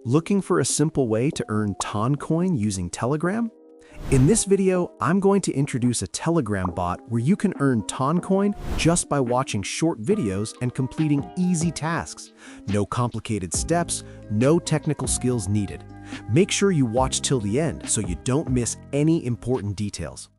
Looking for a simple way to earn Ton coin using Telegram? In this video, I'm going to introduce a Telegram bot where you can earn Ton coin just by watching short videos and completing easy tasks. No complicated steps, no technical skills needed. Make sure you watch till the end so you don't miss any important details.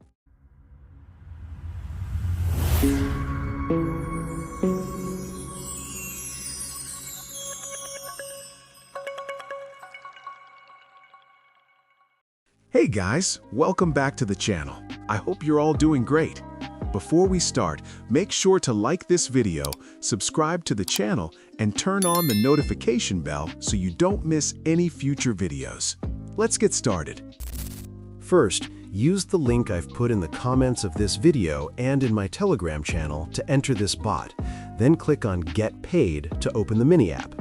Hey guys, welcome back to the channel. I hope you're all doing great. Before we start, make sure to like this video, subscribe to the channel, and turn on the notification bell so you don't miss any future videos. Let's get started. First, use the link I've put in the comments of this video and in my Telegram channel to enter this bot. Then click on Get Paid to open the mini app.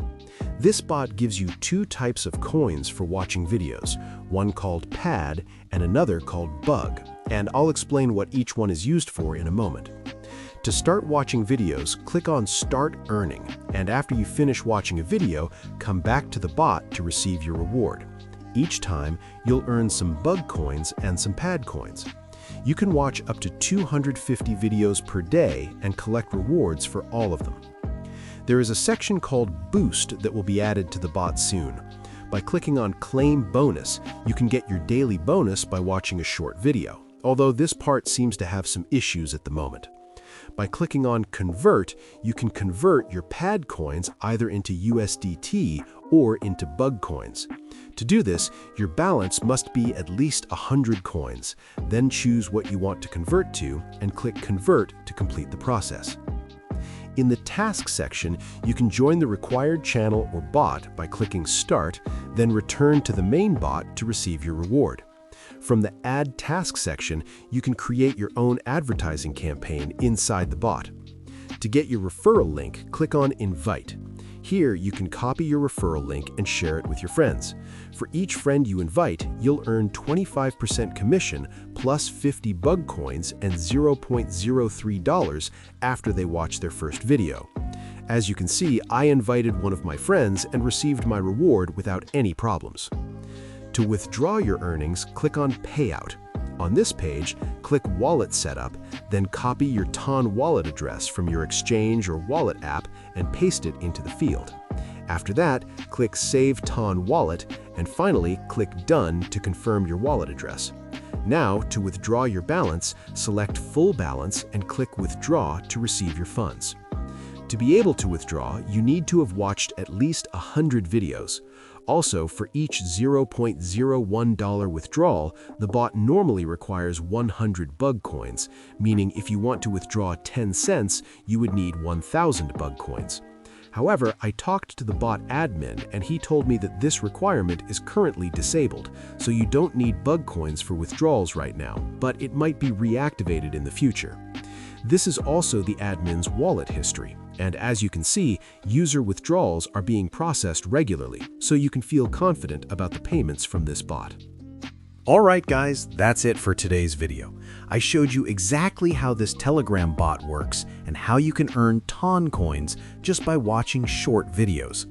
This bot gives you two types of coins for watching videos, one called Pad and another called Bug, and I'll explain what each one is used for in a moment. To start watching videos, click on Start Earning, and after you finish watching a video, come back to the bot to receive your reward. Each time, you'll earn some Bug coins and some Pad coins. You can watch up to 250 videos per day and collect rewards for all of them. There is a section called Boost that will be added to the bot soon. By clicking on Claim Bonus, you can get your daily bonus by watching a short video, although this part seems to have some issues at the moment. By clicking on Convert, you can convert your Pad coins either into USDT or into Bug coins. To do this, your balance must be at least 100 coins. Then choose what you want to convert to and click Convert to complete the process. In the Task section, you can join the required channel or bot by clicking Start, then return to the main bot to receive your reward. From the Add Task section, you can create your own advertising campaign inside the bot. To get your referral link, click on Invite. Here, you can copy your referral link and share it with your friends. For each friend you invite, you'll earn 25% commission plus 50 Bug coins and $0.03 after they watch their first video. As you can see, I invited one of my friends and received my reward without any problems. To withdraw your earnings, click on Payout. On this page, click Wallet Setup, then copy your Ton wallet address from your Exchange or Wallet app and paste it into the field. After that, click Save Ton Wallet, and finally, click Done to confirm your wallet address. Now, to withdraw your balance, select Full Balance and click Withdraw to receive your funds. To be able to withdraw, you need to have watched at least 100 videos. Also, for each $0.01 withdrawal, the bot normally requires 100 Bug coins, meaning if you want to withdraw 10 cents, you would need 1,000 Bug coins. However, I talked to the bot admin and he told me that this requirement is currently disabled, so you don't need Bug coins for withdrawals right now, but it might be reactivated in the future. This is also the admin's wallet history, and as you can see, user withdrawals are being processed regularly, so you can feel confident about the payments from this bot. Alright guys, that's it for today's video. I showed you exactly how this Telegram bot works and how you can earn Ton coins just by watching short videos.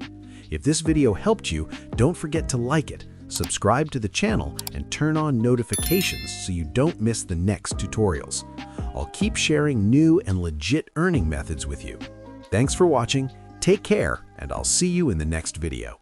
If this video helped you, don't forget to like it, subscribe to the channel, and turn on notifications so you don't miss the next tutorials. I'll keep sharing new and legit earning methods with you. Thanks for watching, take care, and I'll see you in the next video.